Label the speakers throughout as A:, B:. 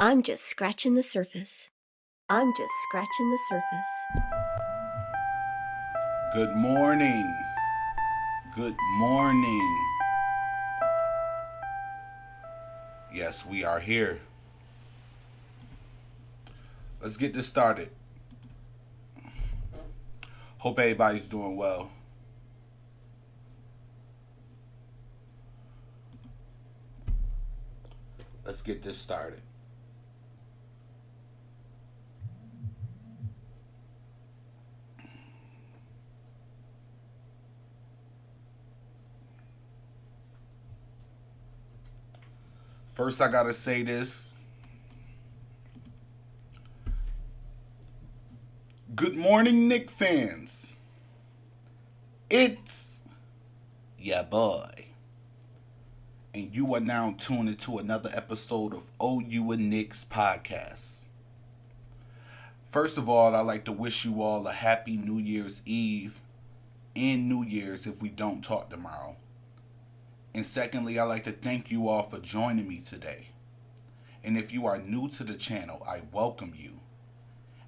A: I'm just scratching the surface. I'm just scratching the surface.
B: Good morning. Good morning. Yes, we are here. Let's get this started. Hope everybody's doing well. Let's get this started. First, I gotta say this. Good morning, Knicks fans. It's ya boy. And you are now tuned into another episode of OU and Knicks podcast. First of all, I'd like to wish you all a happy New Year's Eve and New Year's if we don't talk tomorrow. And secondly, I'd like to thank you all for joining me today. And if you are new to the channel, I welcome you.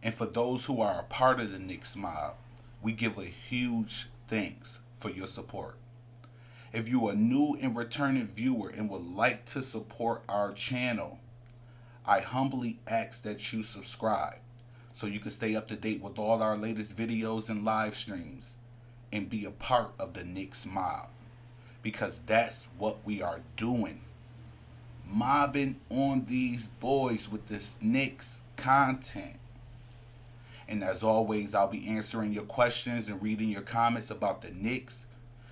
B: And for those who are a part of the Knicks mob, we give a huge thanks for your support. If you are a new and returning viewer and would like to support our channel, I humbly ask that you subscribe so you can stay up to date with all our latest videos and live streams and be a part of the Knicks mob. Because that's what we are doing. Mobbing on these boys with this Knicks content. And as always, I'll be answering your questions and reading your comments about the Knicks.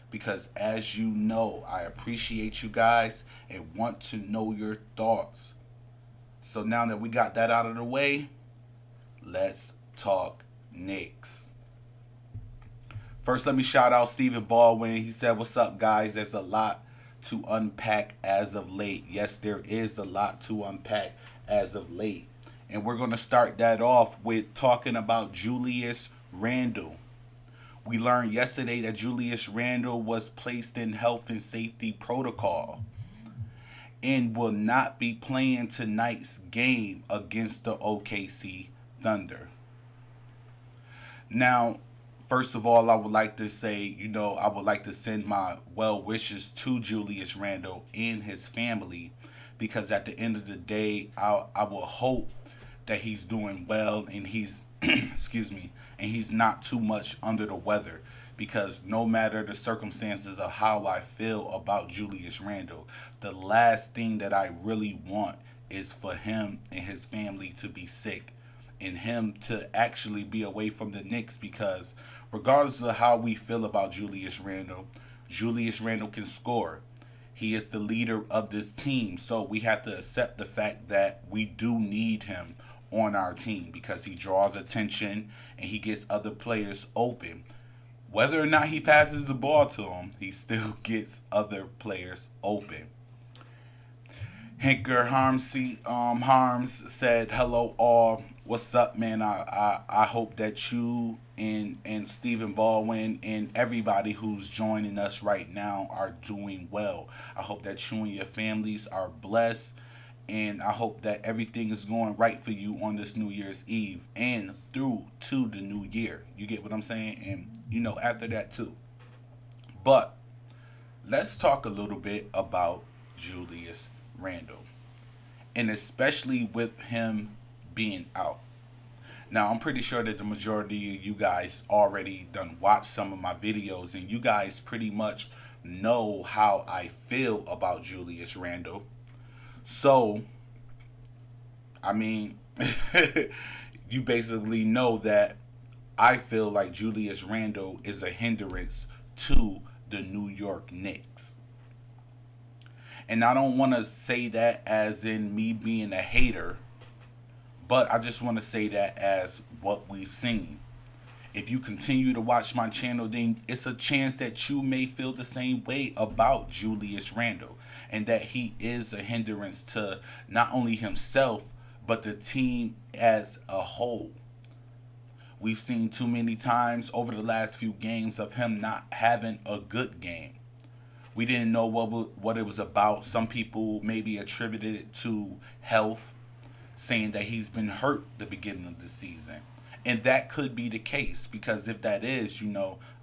B: Because as you know, I appreciate you guys and want to know your thoughts. So now that we got that out of the way, let's talk Knicks. First, let me shout out Stephen Baldwin. He said, "What's up, guys? There's a lot to unpack as of late." Yes, there is a lot to unpack as of late. And we're going to start that off with talking about Julius Randle. We learned yesterday that Julius Randle was placed in health and safety protocol and will not be playing tonight's game against the OKC Thunder. Now, first of all, I would like to say, I would like to send my well wishes to Julius Randle and his family, because at the end of the day, I will hope that he's doing well and he's excuse me, and he's not too much under the weather, because no matter the circumstances of how I feel about Julius Randle, the last thing that I really want is for him and his family to be sick and him to actually be away from the Knicks, because regardless of how we feel about Julius Randle can score. He is the leader of this team, so we have to accept the fact that we do need him on our team because he draws attention and he gets other players open. Whether or not he passes the ball to him, he still gets other players open. Hinker Harms said, "Hello all. What's up, man? I hope that you and Stephen Baldwin and everybody who's joining us right now are doing well. I hope that you and your families are blessed, and I hope that everything is going right for you on this New Year's Eve and through to the new year." You get what I'm saying? And after that too. But let's talk a little bit about Julius Randle, and especially with him being out. Now, I'm pretty sure that the majority of you guys already done watched some of my videos, and you guys pretty much know how I feel about Julius Randle. So, I mean, you basically know that I feel like Julius Randle is a hindrance to the New York Knicks. And I don't want to say that as in me being a hater, but I just want to say that as what we've seen. If you continue to watch my channel, then it's a chance that you may feel the same way about Julius Randle, and that he is a hindrance to not only himself, but the team as a whole. We've seen too many times over the last few games of him not having a good game. We didn't know what it was about. Some people maybe attributed it to health. saying that he's been hurt the beginning of the season. And that could be the case because if that is,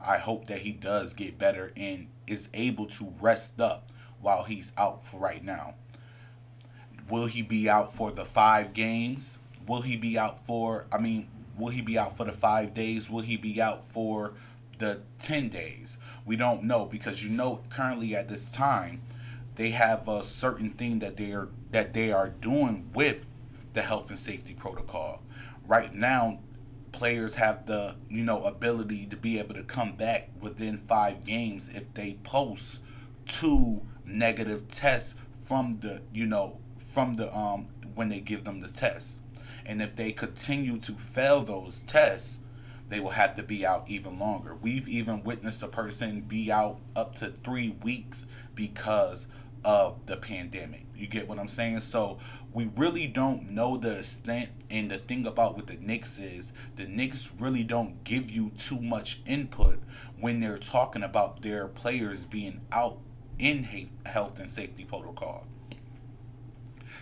B: I hope that he does get better and is able to rest up while he's out for right now. Will he be out for the 5 games? Will he be out for, will he be out for the 5 days? Will he be out for the 10 days? We don't know because currently at this time they have a certain thing that they are doing with the health and safety protocol. Right now, players have the ability to be able to come back within 5 games if they post 2 negative tests from the when they give them the test. And if they continue to fail those tests, they will have to be out even longer. We've even witnessed a person be out up to 3 weeks because of the pandemic. You get what I'm saying? So we really don't know the extent. And the thing about with the Knicks is the Knicks really don't give you too much input when they're talking about their players being out in health and safety protocol.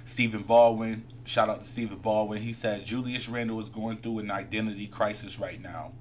B: Stephen Baldwin, shout out to Stephen Baldwin. He said Julius Randle is going through an identity crisis right now.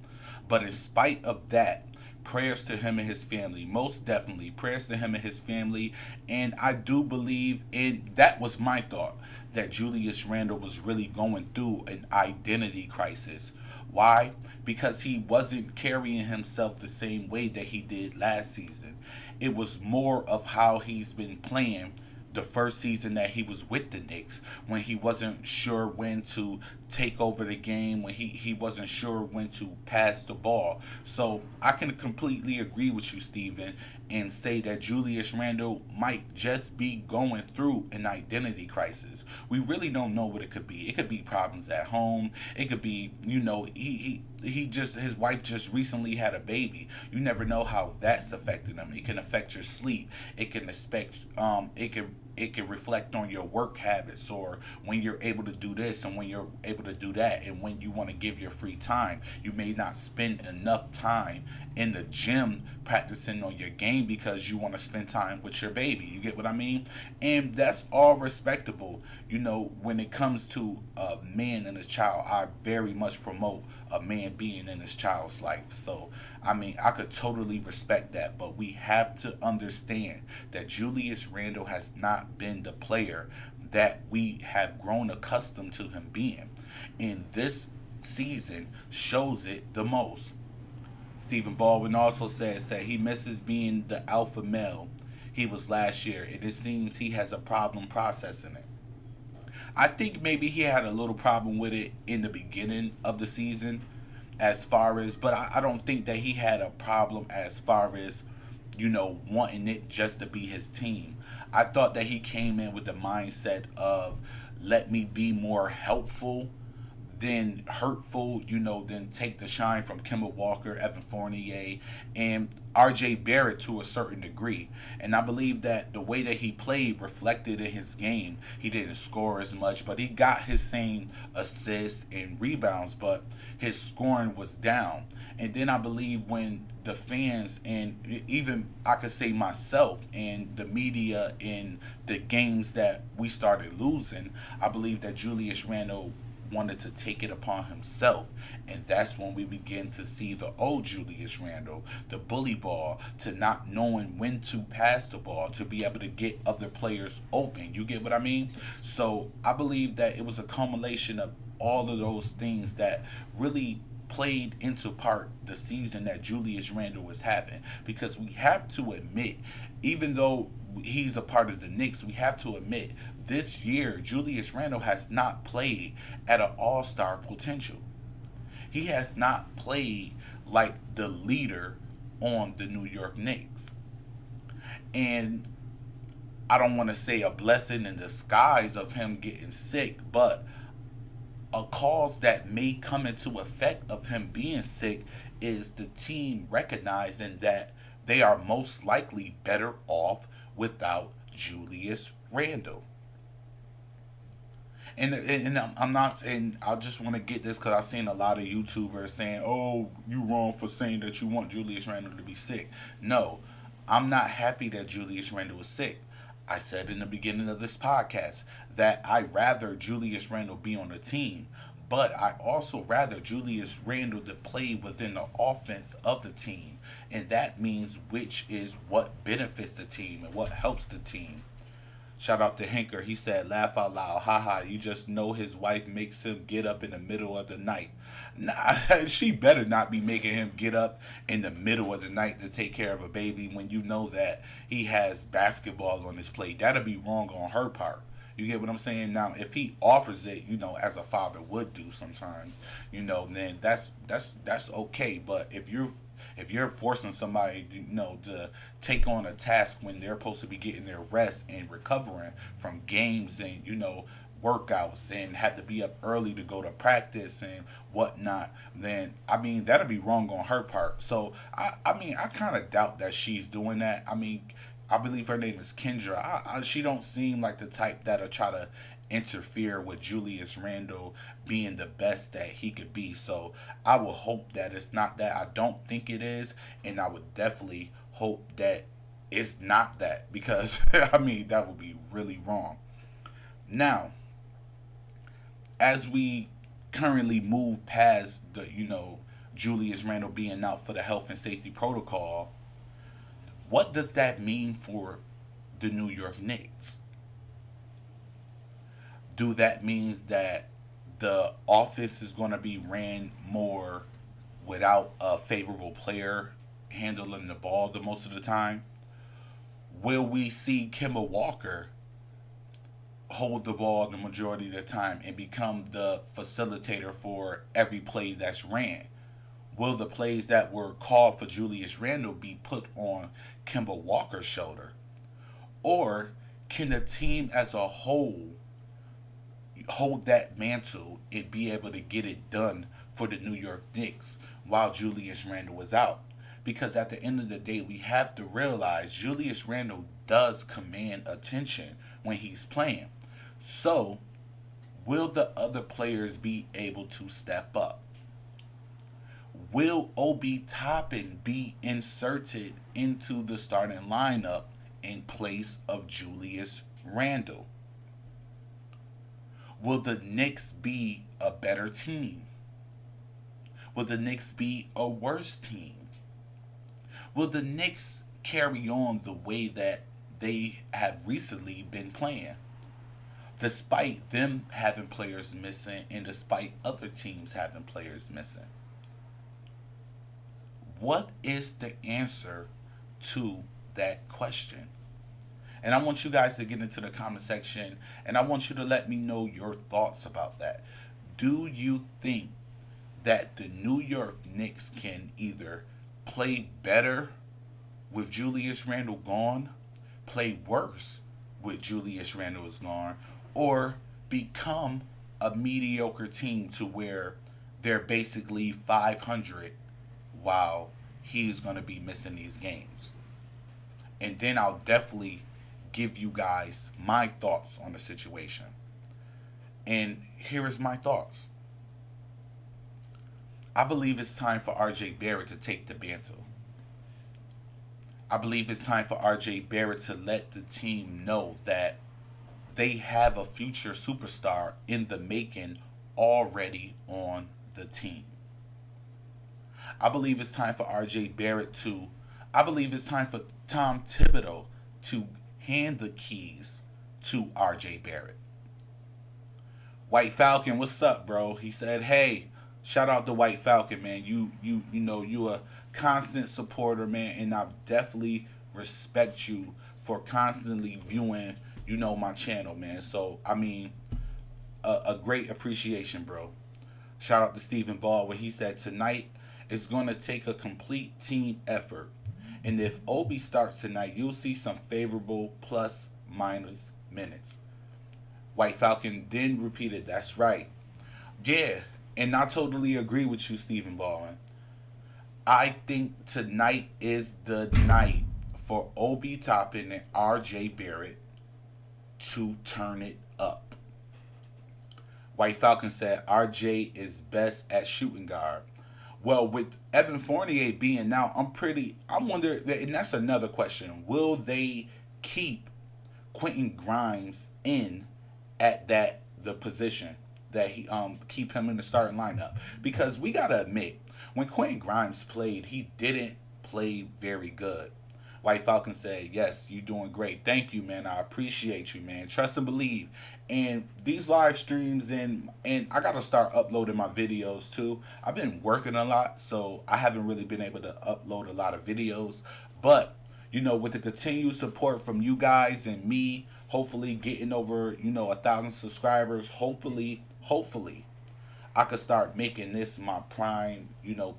B: But in spite of that, prayers to him and his family. Most definitely, prayers to him and his family. And I do believe, and that was my thought, that Julius Randle was really going through an identity crisis. Why? Because he wasn't carrying himself the same way that he did last season. It was more of how he's been playing the first season that he was with the Knicks, when he wasn't sure when to take over the game, when he wasn't sure when to pass the ball. So I can completely agree with you, Steven, and say that Julius Randle might just be going through an identity crisis. We really don't know what it could be. It could be problems at home. It could be, his wife just recently had a baby. You never know how that's affecting them. It can affect your sleep. It can reflect on your work habits, or when you're able to do this and when you're able to do that, and when you want to give your free time. You may not spend enough time in the gym practicing on your game because you want to spend time with your baby. You get what I mean? And that's all respectable. When it comes to a man and his child, I very much promote a man being in his child's life. So, I could totally respect that, but we have to understand that Julius Randle has not been the player that we have grown accustomed to him being. And this season shows it the most. Stephen Baldwin also says that he misses being the alpha male he was last year, and it seems he has a problem processing it. I think maybe he had a little problem with it in the beginning of the season, but I don't think that he had a problem as far as, wanting it just to be his team. I thought that he came in with the mindset of, let me be more helpful than hurtful, then take the shine from Kemba Walker, Evan Fournier, and RJ Barrett to a certain degree. And I believe that the way that he played reflected in his game. He didn't score as much, but he got his same assists and rebounds, but his scoring was down. And then I believe when the fans, and even I could say myself, and the media in the games that we started losing, I believe that Julius Randle wanted to take it upon himself. And that's when we begin to see the old Julius Randle, the bully ball, to not knowing when to pass the ball, to be able to get other players open. You get what I mean? So I believe that it was a culmination of all of those things that really played into part the season that Julius Randle was having. Because we have to admit, even though he's a part of the Knicks, we have to admit this year Julius Randle has not played at an all-star potential. He has not played like the leader on the New York Knicks. And I don't want to say a blessing in disguise of him getting sick, but a cause that may come into effect of him being sick is the team recognizing that they are most likely better off without Julius Randle. And I'm not, and I just want to get this because I've seen a lot of YouTubers saying, "Oh, you wrong for saying that you want Julius Randle to be sick." No, I'm not happy that Julius Randle was sick. I said in the beginning of this podcast that I rather Julius Randle be on the team, but I also rather Julius Randle to play within the offense of the team. And that means which is what benefits the team and what helps the team. Shout out to Hinker. He said, laugh out loud. Haha, you just know his wife makes him get up in the middle of the night. Nah, she better not be making him get up in the middle of the night to take care of a baby when you know that he has basketball on his plate. That'd be wrong on her part. You get what I'm saying? Now, if he offers it, as a father would do sometimes, then that's okay. But if you're forcing somebody, to take on a task when they're supposed to be getting their rest and recovering from games and workouts and had to be up early to go to practice and whatnot, then that'll be wrong on her part. So I kind of doubt that she's doing that. I believe her name is Kendra. She don't seem like the type that'll try to interfere with Julius Randle being the best that he could be. So I will hope that it's not that. I don't think it is, and I would definitely hope that it's not that because that would be really wrong. Now, as we currently move past the Julius Randle being out for the health and safety protocol, what does that mean for the New York Knicks? Do that means that the offense is going to be ran more without a favorable player handling the ball the most of the time? Will we see Kemba Walker hold the ball the majority of the time and become the facilitator for every play that's ran? Will the plays that were called for Julius Randle be put on Kemba Walker's shoulder? Or can the team as a whole hold that mantle and be able to get it done for the New York Knicks while Julius Randle is out? Because at the end of the day, we have to realize Julius Randle does command attention when he's playing. So, will the other players be able to step up? Will Obi Toppin be inserted into the starting lineup in place of Julius Randle? Will the Knicks be a better team? Will the Knicks be a worse team? Will the Knicks carry on the way that they have recently been playing, despite them having players missing and despite other teams having players missing? What is the answer to that question? And I want you guys to get into the comment section and I want you to let me know your thoughts about that. Do you think that the New York Knicks can either play better with Julius Randle gone, play worse with Julius Randle is gone, or become a mediocre team to where they're basically 500 while he's going to be missing these games? And then I'll definitely give you guys my thoughts on the situation. And here is my thoughts. I believe it's time for RJ Barrett to take the mantle. I believe it's time for RJ Barrett to let the team know that they have a future superstar in the making already on the team. I believe it's time for I believe it's time for Tom Thibodeau to hand the keys to RJ Barrett. White Falcon, what's up, bro? He said, hey, shout out to White Falcon, man. You a constant supporter, man, and I definitely respect you for constantly viewing, my channel, man. So, a great appreciation, bro. Shout out to Stephen Ball when he said tonight it's going to take a complete team effort. And if Obi starts tonight, you'll see some favorable plus minus minutes. White Falcon then repeated, that's right. Yeah, and I totally agree with you, Stephen Baldwin. I think tonight is the night for Obi Toppin and RJ Barrett to turn it up. White Falcon said RJ is best at shooting guard. Well, with Evan Fournier being out, I wonder, and that's another question. Will they keep Quentin Grimes in at the position that he keep him in the starting lineup, because we gotta admit, when Quentin Grimes played, he didn't play very good. White Falcon said, "Yes, you doing great. Thank you, man. I appreciate you, man. Trust and believe." And these live streams, and I gotta start uploading my videos too. I've been working a lot, so I haven't really been able to upload a lot of videos. But with the continued support from you guys and me, hopefully getting over 1,000 subscribers, hopefully I could start making this my prime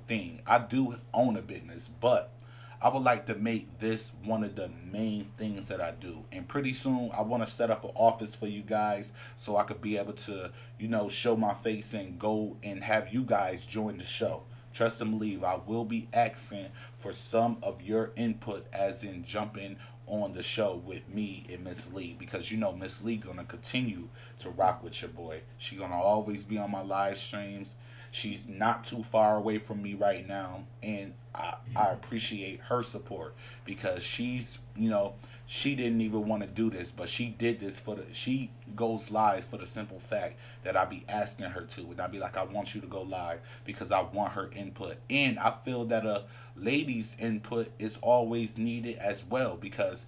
B: thing. I do own a business, but I would like to make this one of the main things that I do. And pretty soon I want to set up an office for you guys so I could be able to show my face and go and have you guys join the show. Trust and believe, I will be asking for some of your input, as in jumping on the show with me and Miss Lee, because Miss Lee gonna continue to rock with your boy. She gonna always be on my live streams. She's not too far away from me right now, and I appreciate her support, because she didn't even want to do this, but she did this she goes live for the simple fact that I be asking her to, and I be like, I want you to go live because I want her input, and I feel that a lady's input is always needed as well, because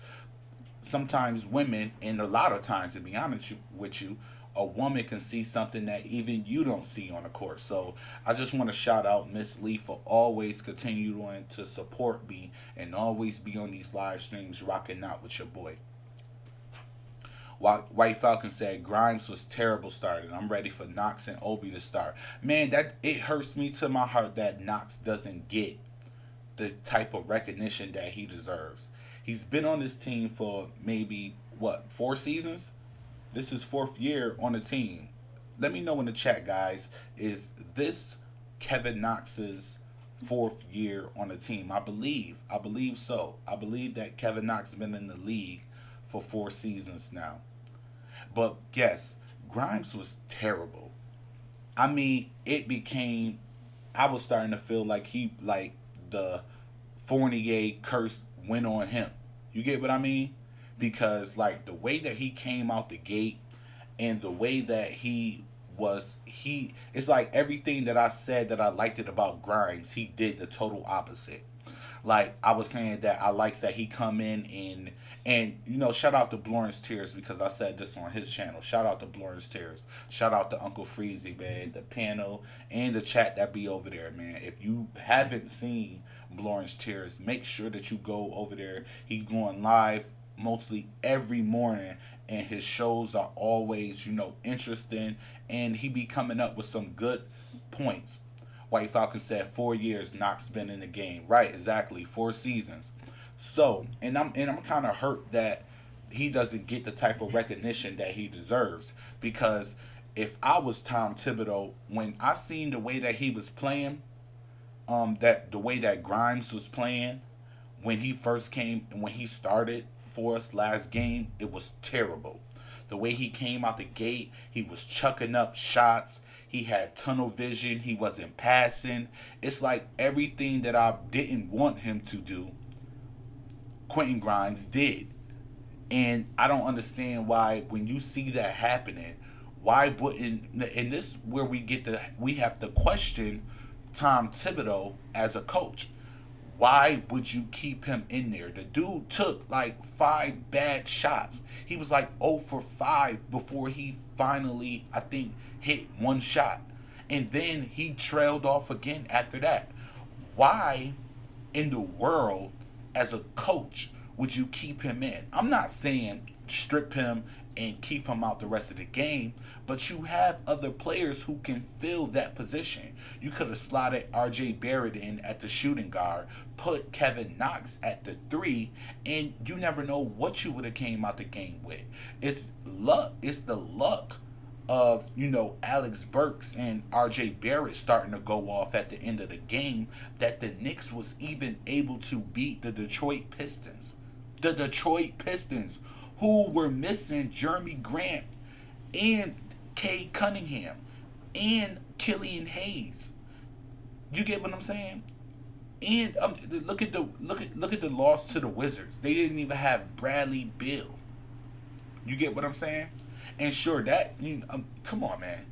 B: sometimes women, and a lot of times, to be honest with you, a woman can see something that even you don't see on the court. So I just want to shout out Miss Lee for always continuing to support me and always be on these live streams rocking out with your boy. White Falcon said Grimes was terrible starting. I'm ready for Knox and Obi to start. Man, that it hurts me to my heart that Knox doesn't get the type of recognition that he deserves. He's been on this team for maybe 4 seasons. This is fourth year on the team. Let me know in the chat, guys. Is this Kevin Knox's fourth year on the team? I believe so. I believe that Kevin Knox has been in the league for 4 seasons now. But yes, Grimes was terrible. I mean, I was starting to feel like the Fournier curse went on him. You get what I mean? Because the way that he came out the gate, and the way that it's like everything that I said that I liked it about Grimes, he did the total opposite. Like I was saying that I likes that he come in and shout out to Blorence Tears, because I said this on his channel. Shout out to Blorence Tears. Shout out to Uncle Freezy, man, the panel and the chat that be over there, man. If you haven't seen Blorence Tears, make sure that you go over there. He's going live mostly every morning, and his shows are always interesting, and he be coming up with some good points. White Falcon said 4 years Knox been in the game. Right, exactly, 4 seasons. So, and I'm kind of hurt that he doesn't get the type of recognition that he deserves, because if I was Tom Thibodeau, when I seen the way that he was playing, that the way that Grimes was playing when he first came, when he started for us last game, it was terrible. The way he came out the gate, he was chucking up shots. He had tunnel vision. He wasn't passing. It's like everything that I didn't want him to do, Quentin Grimes did. And I don't understand why, when you see that happening, why wouldn't, and this is where we have to question Tom Thibodeau as a coach. Why would you keep him in there? The dude took 5 bad shots. He was 0 for 5 before he finally, I think, hit one shot. And then he trailed off again after that. Why in the world, as a coach, would you keep him in? I'm not saying strip him and keep him out the rest of the game, but you have other players who can fill that position. You could have slotted RJ Barrett in at the shooting guard, put Kevin Knox at the 3, and you never know what you would have came out the game with. It's luck. It's the luck of Alex Burks and RJ Barrett starting to go off at the end of the game that the Knicks was even able to beat the Detroit Pistons. The Detroit Pistons, who were missing Jeremy Grant and Cade Cunningham and Killian Hayes. You get what I'm saying? And look at the loss to the Wizards. They didn't even have Bradley Beal. You get what I'm saying? And sure, come on, man.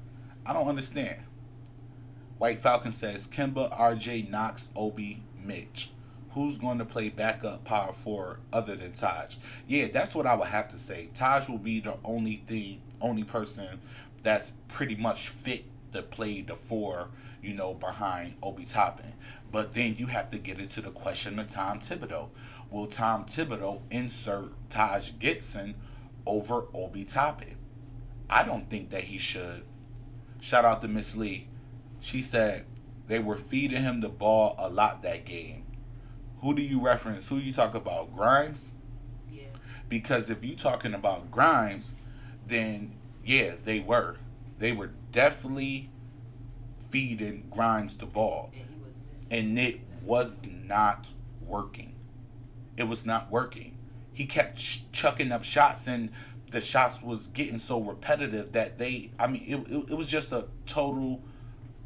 B: I don't understand. White Falcon says Kimba, RJ, Knox, Obi, Mitch. Who's going to play backup power forward other than Taj? Yeah, that's what I would have to say. Taj will be the only person that's pretty much fit to play the four, behind Obi Toppin. But then you have to get into the question of Tom Thibodeau. Will Tom Thibodeau insert Taj Gibson over Obi Toppin? I don't think that he should. Shout out to Miss Lee. She said they were feeding him the ball a lot that game. Who do you reference? Who you talk about? Grimes?
C: Yeah.
B: Because if you talking about Grimes, then yeah, they were. They were definitely feeding Grimes the ball.
C: And he was missing.
B: And it was not working. It was not working. He kept chucking up shots, and the shots was getting so repetitive that it was just a total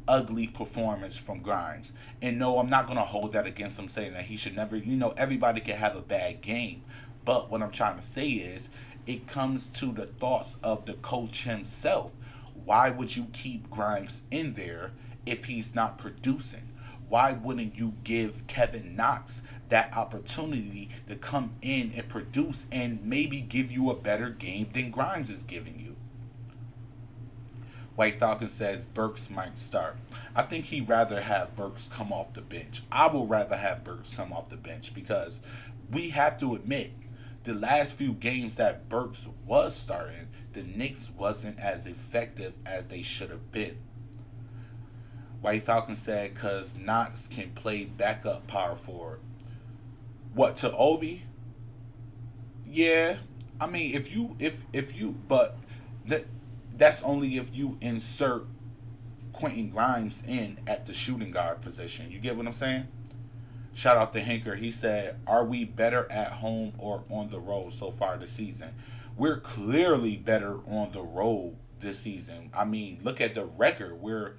B: ugly performance from Grimes. And no, I'm not going to hold that against him saying that he should never, everybody can have a bad game. But what I'm trying to say is it comes to the thoughts of the coach himself. Why would you keep Grimes in there if he's not producing? Why wouldn't you give Kevin Knox that opportunity to come in and produce and maybe give you a better game than Grimes is giving you? White Falcon says Burks might start. I think he'd rather have Burks come off the bench. I would rather have Burks come off the bench because we have to admit the last few games that Burks was starting, the Knicks wasn't as effective as they should have been. White Falcon said because Knox can play backup power forward. What, to Obi? Yeah. I mean, but that that's only if you insert Quentin Grimes in at the shooting guard position. You get what I'm saying? Shout out to Hinker. He said, "Are we better at home or on the road so far this season?" We're clearly better on the road this season. I mean, look at the record. We're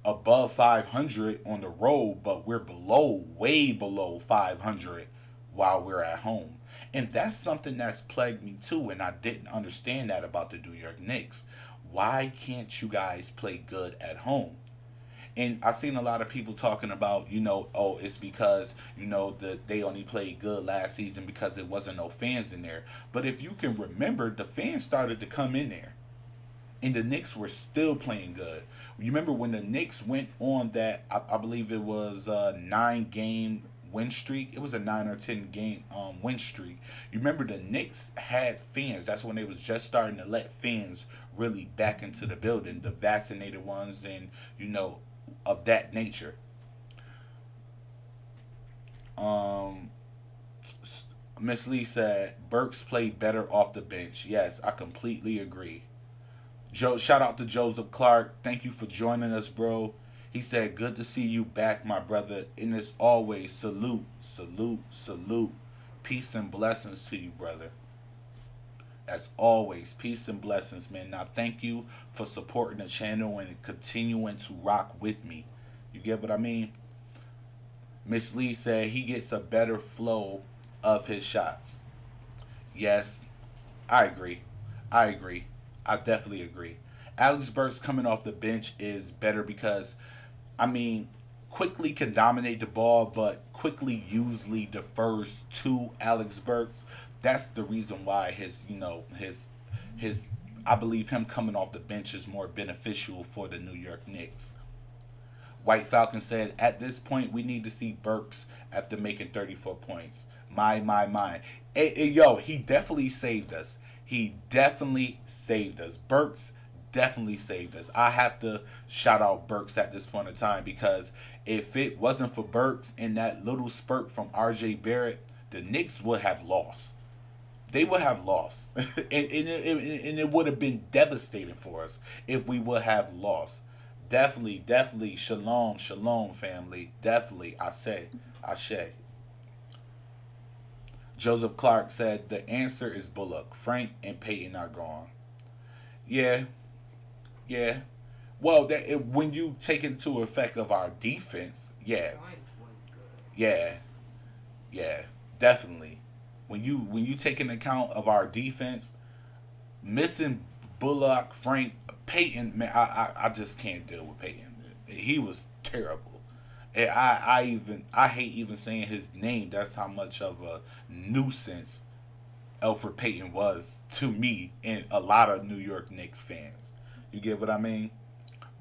B: above 500 on the road, but we're way below 500 while we're at home. And that's something that's plagued me too, and I didn't understand that about the New York Knicks. Why can't you guys play good at home? And I've seen a lot of people talking about, oh, it's because, they only played good last season because there wasn't no fans in there. But if you can remember, the fans started to come in there. And the Knicks were still playing good. You remember when the Knicks went on that, I believe it was a 9-game win streak. It was a 9 or 10 game win streak. You remember the Knicks had fans. That's when they was just starting to let fans really back into the building, the vaccinated ones, and of that nature. Miss Lee said Burks played better off the bench. Yes, I completely agree. Shout out to Joseph Clark. Thank you for joining us, bro. He said, "Good to see you back, my brother. And as always, salute, salute, salute. Peace and blessings to you, brother." As always, peace and blessings, man. Now, thank you for supporting the channel and continuing to rock with me. You get what I mean? Miss Lee said he gets a better flow of his shots. Yes, I agree. I agree. I definitely agree. Alex Burks coming off the bench is better because, I mean, quickly can dominate the ball, but quickly usually defers to Alex Burks. That's the reason why his I believe him coming off the bench is more beneficial for the New York Knicks. White Falcon said, "At this point, we need to see Burks after making 34 points. My. Hey, yo, he definitely saved us. He definitely saved us. Burks definitely saved us. I have to shout out Burks at this point in time because if it wasn't for Burks and that little spurt from RJ Barrett, the Knicks would have lost. They would have lost. And it would have been devastating for us if we would have lost. Definitely. Shalom, family. Definitely, I say. Joseph Clark said the answer is Bullock. Frank and Peyton are gone. Yeah. Well, when you take into effect of our defense, yeah,
C: Frank was good.
B: yeah, definitely. When you take into account of our defense, Missing Bullock, Frank, Peyton, man, I just can't deal with Peyton. He was terrible. And I hate even saying his name. That's how much of a nuisance Elfrid Payton was to me and a lot of New York Knicks fans. You get what I mean?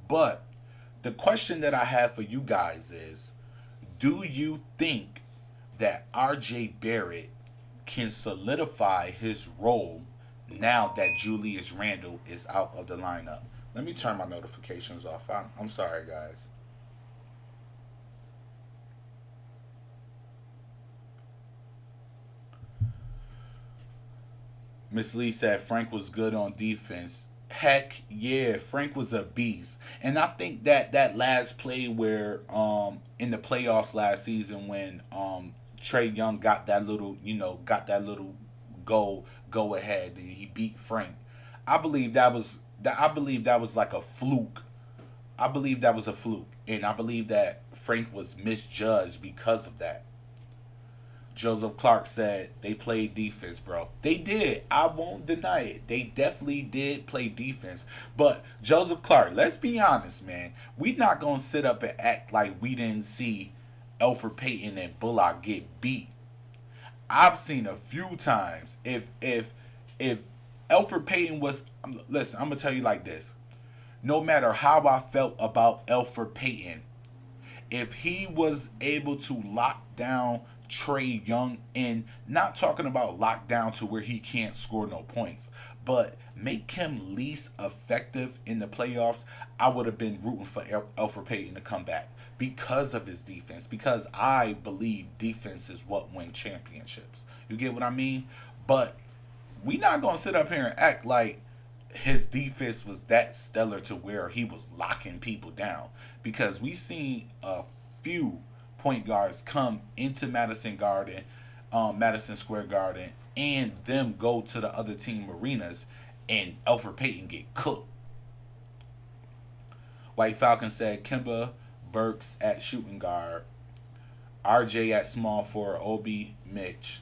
B: But the question that I have for you guys is, do you think that RJ Barrett can solidify his role now that Julius Randle is out of the lineup? Let me turn my notifications off. I'm sorry, guys. Miss Lee said Frank was good on defense. Heck yeah, Frank was a beast. And I think that that last play where in the playoffs last season when Trey Young got that little, got that little go ahead and he beat Frank. I believe that was like a fluke. I believe that was a fluke. And I believe that Frank was misjudged because of that. Joseph Clark said they played defense, bro. They did. I won't deny it. They definitely did play defense. But Joseph Clark, let's be honest, man. We not gonna sit up and act like we didn't see Elfrid Payton and Bullock get beat. I've seen a few times. If Elfrid Payton was, listen, I'm gonna tell you like this. No matter how I felt about Elfrid Payton, if he was able to lock down Trey Young, and not talking about lockdown to where he can't score no points, but make him least effective in the playoffs, I would have been rooting for Elfrid Payton to come back because of his defense. Because I believe defense is what wins championships. You get what I mean? But we not gonna sit up here and act like his defense was that stellar to where he was locking people down, because we seen a few point guards come into Madison Square Garden, and them go to the other team arenas, and Elfrid Payton get cooked. White Falcon said Kemba Burks at shooting guard, RJ at small forward, Obi Mitch.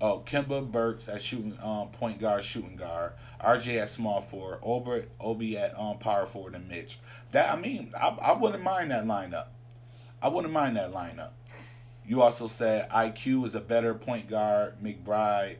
B: Oh, Kemba Burks at shooting point guard, shooting guard. RJ at small forward. Obi at power forward, and Mitch. That I mean, I wouldn't mind that lineup. I wouldn't mind that lineup. You also said IQ is a better point guard. McBride,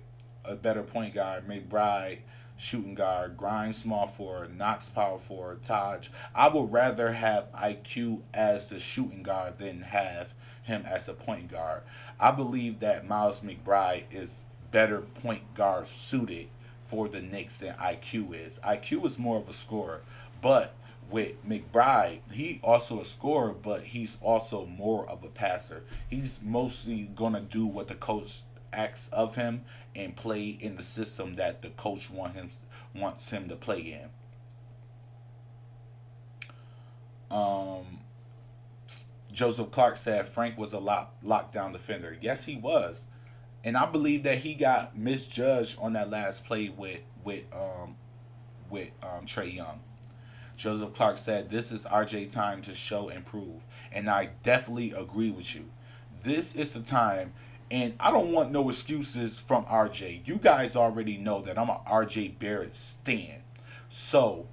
B: shooting guard. Grimes, small forward. Knox, power forward. Taj. I would rather have IQ as the shooting guard than have him as a point guard. I believe that Miles McBride is better point guard suited for the Knicks than IQ is. IQ is more of a scorer, but with McBride, he also a scorer, but he's also more of a passer. He's mostly gonna do what the coach asks of him and play in the system that the coach wants him to play in. Um, Joseph Clark said Frank was a lockdown defender. Yes, he was, and I believe that he got misjudged on that last play with Trey Young. Joseph Clark said, "This is RJ time to show and prove," and I definitely agree with you. This is the time, and I don't want no excuses from RJ. You guys already know that I'm a RJ Barrett stan, so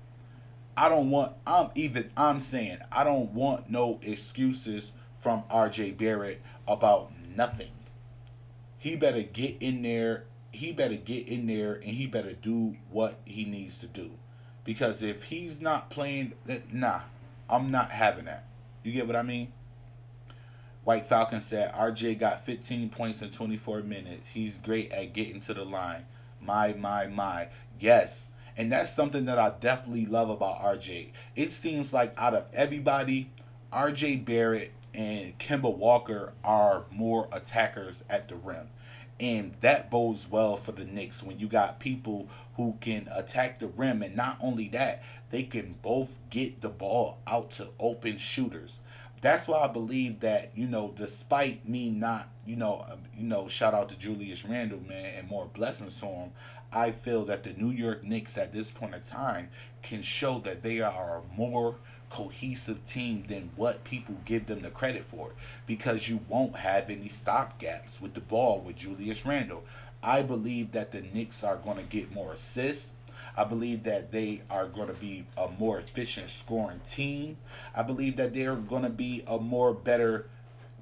B: I don't want. I'm saying I don't want no excuses from RJ Barrett about nothing. He better get in there. He better get in there, and he better do what he needs to do. Because if he's not playing, nah, I'm not having that. You get what I mean? White Falcon said RJ got 15 points in 24 minutes. He's great at getting to the line. My. Yes. And that's something that I definitely love about RJ. It seems like out of everybody, RJ Barrett and Kemba Walker are more attackers at the rim. And that bodes well for the Knicks when you got people who can attack the rim. And not only that, they can both get the ball out to open shooters. That's why I believe that, despite me not, shout out to Julius Randle, man, and more blessings to him. I feel that the New York Knicks at this point in time can show that they are a more cohesive team than what people give them the credit for, because you won't have any stop gaps with the ball with Julius Randle. I believe that the Knicks are going to get more assists. I believe that they are going to be a more efficient scoring team. I believe that they're going to be a more better,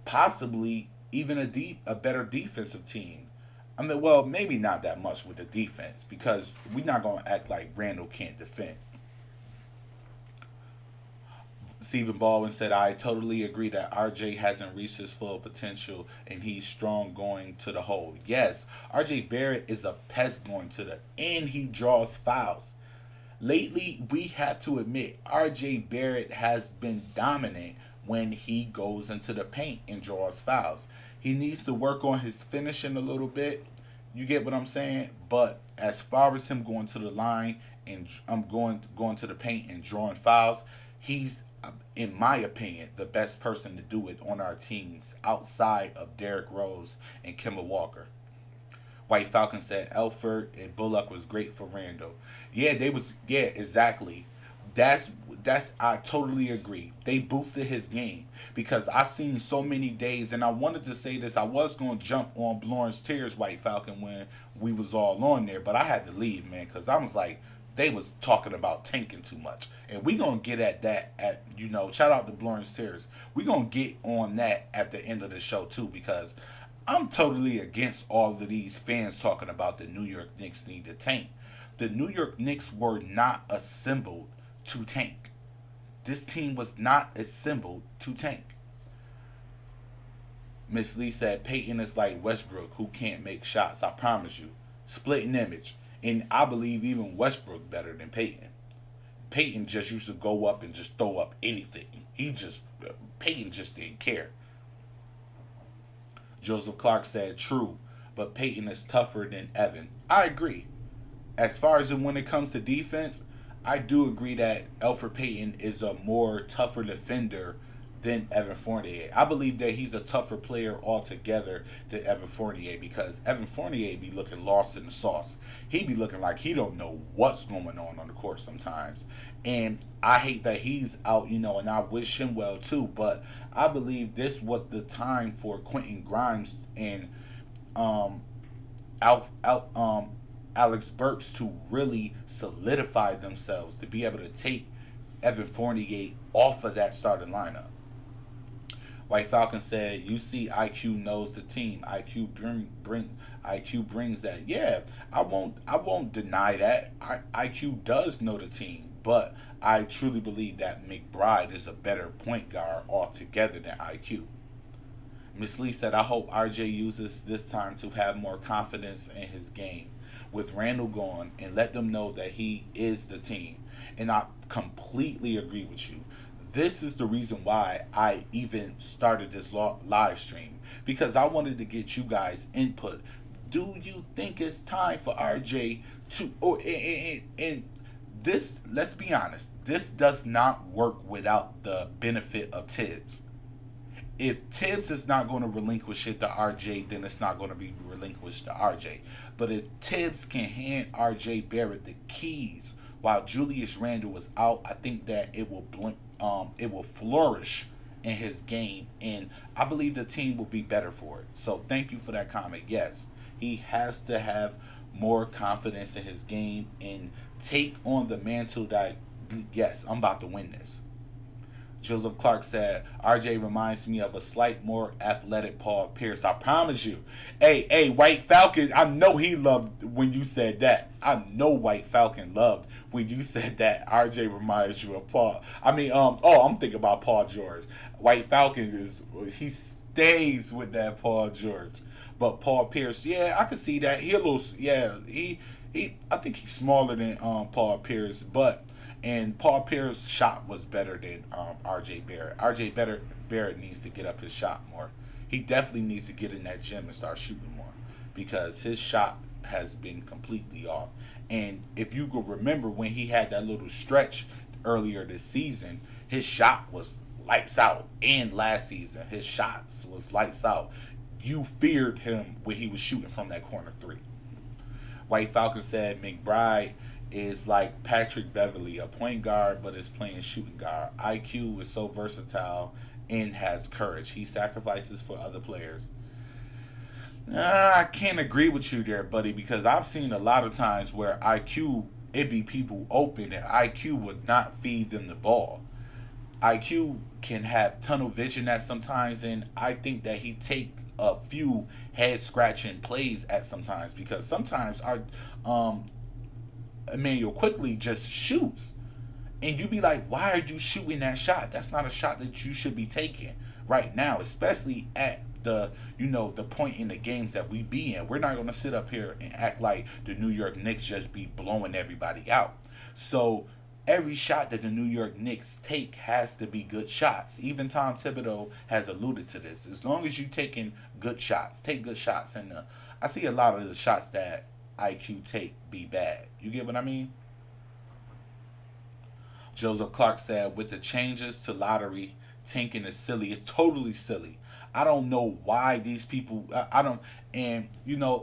B: possibly even a better defensive team. I mean, well, maybe not that much with the defense because we're not going to act like Randall can't defend. Stephen Baldwin said, I totally agree that RJ hasn't reached his full potential and he's strong going to the hole. Yes, RJ Barrett is a pest going to the, and he draws fouls. Lately, we have to admit, RJ Barrett has been dominant when he goes into the paint and draws fouls. He needs to work on his finishing a little bit. You get what I'm saying? But as far as him going to the line and I'm going to the paint and drawing fouls, he's, in my opinion, the best person to do it on our teams outside of Derrick Rose and Kemba Walker. White Falcon said Elford and Bullock was great for Randall. Yeah, they was, yeah, exactly. That's I totally agree. They boosted his game because I seen so many days, and I wanted to say this. I was going to jump on Lawrence Tears White Falcon when we was all on there, but I had to leave, man, because I was like, they was talking about tanking too much, and we gonna get at that at shout out to Lawrence Tears. We gonna get on that at the end of the show too because I'm totally against all of these fans talking about the New York Knicks need to tank. The New York Knicks were not assembled to tank. This team was not assembled to tank. Miss Lee said Peyton is like Westbrook who can't make shots. I promise you. Splitting image. And I believe even Westbrook better than Peyton. Peyton just used to go up and just throw up anything. Peyton just didn't care. Joseph Clark said, true, but Peyton is tougher than Evan. I agree. As far as when it comes to defense, I do agree that Elfrid Payton is a more tougher defender than Evan Fournier. I believe that he's a tougher player altogether than Evan Fournier because Evan Fournier be looking lost in the sauce. He be looking like he don't know what's going on the court sometimes. And I hate that he's out, and I wish him well too. But I believe this was the time for Quentin Grimes and out Alex Burks to really solidify themselves to be able to take Evan Fournier off of that starting lineup. White Falcon said, "You see, IQ knows the team. IQ brings that. Yeah, I won't deny that. IQ does know the team, but I truly believe that McBride is a better point guard altogether than IQ." Miss Lee said, "I hope RJ uses this time to have more confidence in his game with Randle gone and let them know that he is the team." And I completely agree with you. This is the reason why I even started this live stream, because I wanted to get you guys input. Do you think it's time for RJ to and this, let's be honest, this does not work without the benefit of Tibbs. If Tibbs is not going to relinquish it to RJ, then it's not going to be relinquished to RJ. But if Tibbs can hand RJ Barrett the keys while Julius Randle is out, I think that it will flourish in his game, and I believe the team will be better for it. So thank you for that comment. Yes, he has to have more confidence in his game and take on the mantle that, yes, I'm about to win this. Joseph Clark said, RJ reminds me of a slight more athletic Paul Pierce. I promise you. Hey, White Falcon, I know he loved when you said that. I know White Falcon loved when you said that. RJ reminds you of Paul. I'm thinking about Paul George. White Falcon he stays with that Paul George. But Paul Pierce, yeah, I can see that. I think he's smaller than Paul Pierce, and Paul Pierce's shot was better than RJ Barrett. Barrett needs to get up his shot more. He definitely needs to get in that gym and start shooting more because his shot has been completely off. And if you could remember when he had that little stretch earlier this season, his shot was lights out. And last season, his shots was lights out. You feared him when he was shooting from that corner three. White Falcon said McBride is like Patrick Beverly, a point guard but is playing shooting guard. IQ is so versatile and has courage. He sacrifices for other players. I can't agree with you there, buddy, because I've seen a lot of times where IQ it be people open and IQ would not feed them the ball. IQ can have tunnel vision at sometimes, and I think that he take a few head scratching plays at sometimes because sometimes our um Emmanuel quickly just shoots, and you be like, why are you shooting that shot? That's not a shot that you should be taking right now, especially at the point in the games that we be in. We're not gonna sit up here and act like the New York Knicks just be blowing everybody out. So every shot that the New York Knicks take has to be good shots. Even Tom Thibodeau has alluded to this. As long as you taking good shots, take good shots, and I see a lot of the shots that IQ take be bad. You get what I mean? Joseph Clark said, with the changes to lottery, tanking is silly. It's totally silly. I don't know why these people. I don't. And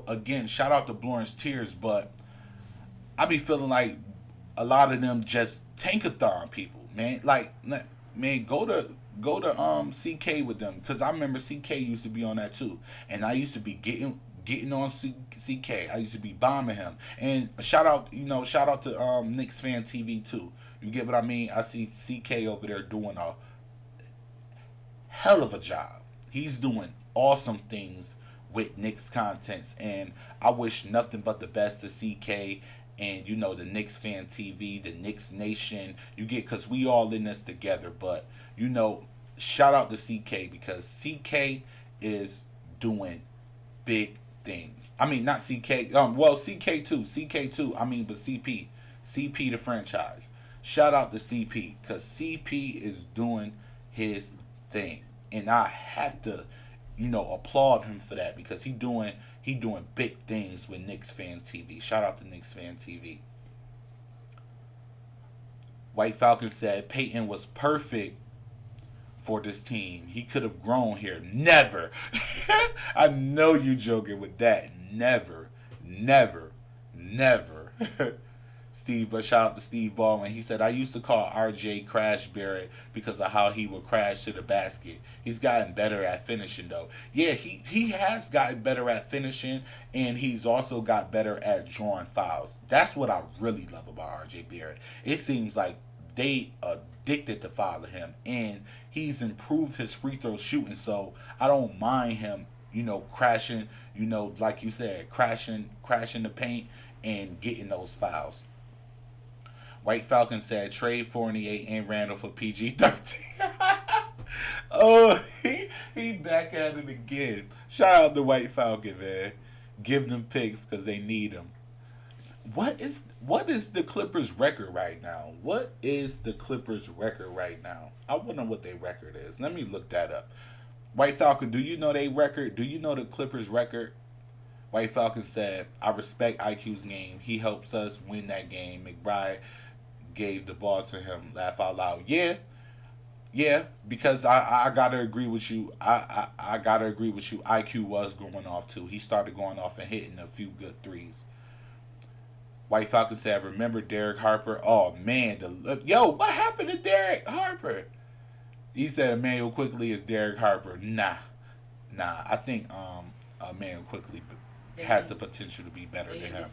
B: again, shout out to Blorence Tears, but I be feeling like a lot of them just tankathon people, man. Like, man, go to CK with them because I remember CK used to be on that too, and I used to be getting on CK. I used to be bombing him. And shout out to Knicks Fan TV too. You get what I mean? I see CK over there doing a hell of a job. He's doing awesome things with Knicks contents, and I wish nothing but the best to CK and the Knicks Fan TV, the Knicks Nation. You get, because we all in this together. But shout out to CK because CK is doing big things. I mean, not CK. Well, CK too. I mean, but CP the franchise. Shout out to CP because CP is doing his thing, and I have to, applaud him for that because he doing big things with Knicks Fan TV. Shout out to Knicks Fan TV. White Falcon said Peyton was perfect for this team. He could have grown here. Never. I know you joking with that. Never, never, never. But shout out to Steve Baldwin. He said, I used to call RJ Crash Barrett because of how he would crash to the basket. He's gotten better at finishing, though. Yeah, he has gotten better at finishing, and he's also got better at drawing fouls. That's what I really love about RJ Barrett. It seems like they addicted to fouling him, and he's improved his free throw shooting, so I don't mind him, crashing, like you said, crashing the paint and getting those fouls. White Falcon said trade Fournier and Randall for PG-13. Oh, he back at it again. Shout out to White Falcon, man. Give them picks because they need them. What is the Clippers' record right now? What is the Clippers' record right now? I wonder what their record is. Let me look that up. White Falcon, do you know their record? Do you know the Clippers' record? White Falcon said, I respect IQ's game. He helps us win that game. McBride gave the ball to him. Laugh out loud. Yeah, because I gotta agree with you. I gotta agree with you. IQ was going off too. He started going off and hitting a few good threes. White Falcon said, remember Derek Harper? Oh man, what happened to Derek Harper? He said Emmanuel Quickly is Derek Harper. Nah. I think Emmanuel Quickly has the potential to be better than him.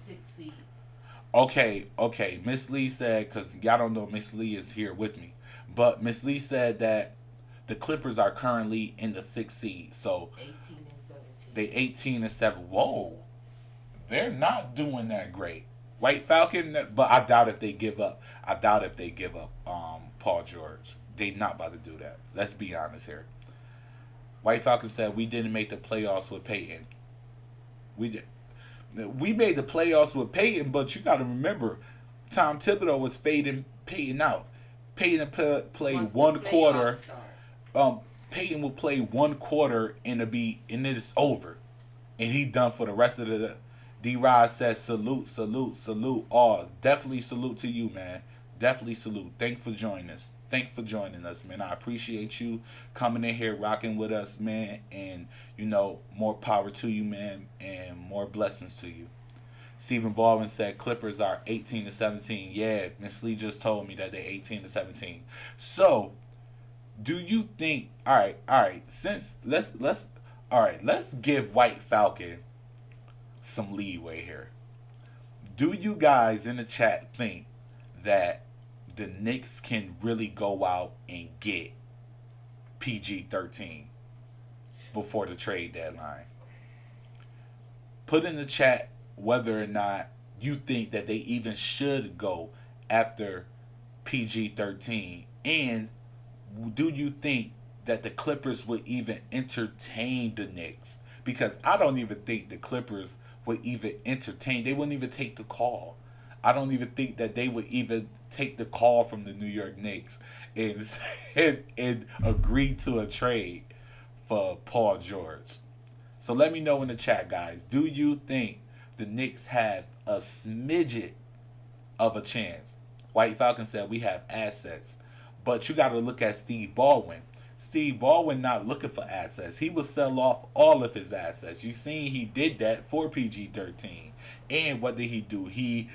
B: Okay. Miss Lee said, because y'all don't know Miss Lee is here with me, but Miss Lee said that the Clippers are currently in the 6th seed, so
C: 18 and 17.
B: they 18 and 7. Whoa, they're not doing that great. White Falcon, but I doubt if they give up. Paul George. They not about to do that. Let's be honest here. White Falcon said we didn't make the playoffs with Peyton. We did. We made the playoffs with Peyton, but you got to remember, Tom Thibodeau was fading Peyton out. Peyton played one quarter. Peyton will play one quarter and it's over, and he done for the rest of the. D-Rod says salute. Oh, definitely salute to you, man. Definitely salute. Thanks for joining us, man. I appreciate you coming in here, rocking with us, man. And, more power to you, man. And more blessings to you. Stephen Baldwin said Clippers are 18 to 17. Yeah, Miss Lee just told me that they're 18 to 17. So, do you think, all right, let's give White Falcon some leeway here. Do you guys in the chat think that the Knicks can really go out and get PG 13 before the trade deadline? Put in the chat whether or not you think that they even should go after PG 13, and do you think that the Clippers would even entertain the Knicks? Because I don't even think the Clippers would even entertain. They wouldn't even take the call. I don't even think that they would even take the call from the New York Knicks and and agree to a trade for Paul George. So let me know in the chat, guys. Do you think the Knicks have a smidget of a chance? White Falcon said we have assets, but you got to look at Steve Baldwin. Steve Baldwin not looking for assets. He will sell off all of his assets. You seen he did that for PG 13. And what did he do? He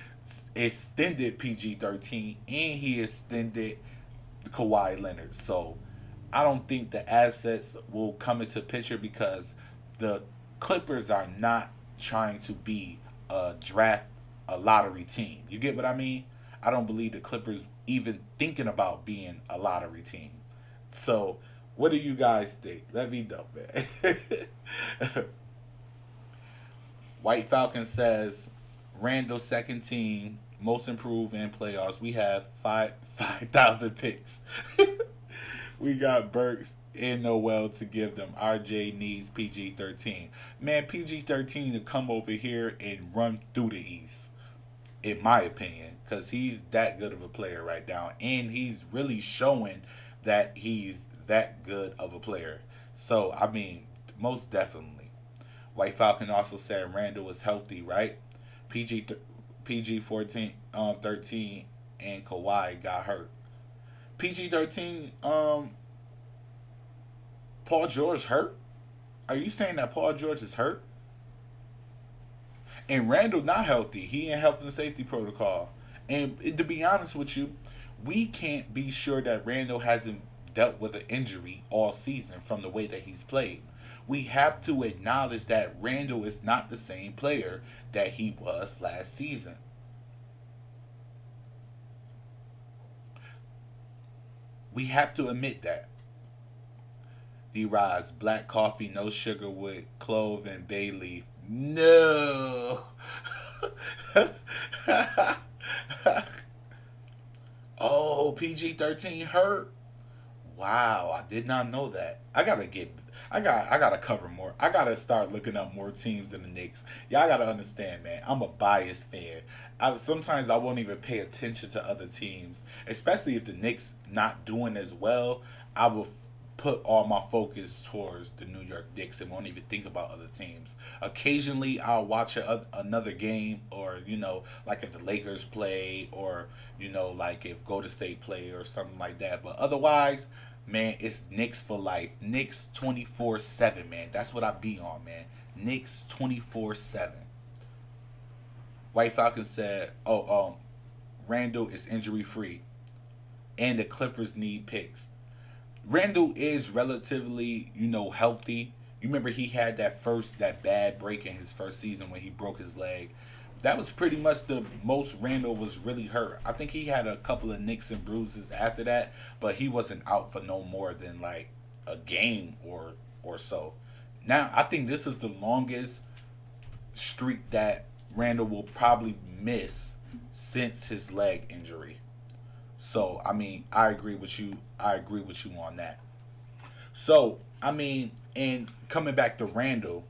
B: extended PG 13 and he extended Kawhi Leonard. So I don't think the assets will come into picture because the Clippers are not trying to be a lottery team. You get what I mean? I don't believe the Clippers even thinking about being a lottery team. So, what do you guys think? Let me know, man. White Falcon says Randall second team, most improved in playoffs. We have 5,000 picks. We got Burks and Noel to give them. RJ needs PG 13. Man, PG 13 to come over here and run through the East, in my opinion, because he's that good of a player right now, and he's really showing that he's that good of a player. So I mean, most definitely. White Falcon also said Randall was healthy, right? PG PG 14 13 and Kawhi got hurt. PG 13 Paul George hurt? Are you saying that Paul George is hurt? And Randall not healthy. He in health and safety protocol. And to be honest with you, we can't be sure that Randall hasn't dealt with an injury all season from the way that he's played. We have to acknowledge that Randall is not the same player that he was last season. We have to admit that. D-Rise, black coffee, no sugar with clove and bay leaf. No. Oh, PG 13 hurt. Wow, I did not know that. I gotta cover more. I gotta start looking up more teams than the Knicks. Y'all gotta understand, man. I'm a biased fan. Sometimes I won't even pay attention to other teams, especially if the Knicks not doing as well. I will put all my focus towards the New York Knicks and won't even think about other teams. Occasionally, I'll watch another game, or like if the Lakers play, or like if Golden State play or something like that. But otherwise, man, it's Knicks for life. Knicks 24/7, man. That's what I be on, man. Knicks 24/7. White Falcon said, "Oh, Randall is injury free, and the Clippers need picks." Randall is relatively, healthy. You remember he had that bad break in his first season when he broke his leg. That was pretty much the most Randall was really hurt. I think he had a couple of nicks and bruises after that, but he wasn't out for no more than like a game or so. Now I think this is the longest streak that Randall will probably miss since his leg injury. So I mean, I agree with you. I agree with you on that. So I mean, and coming back to Randall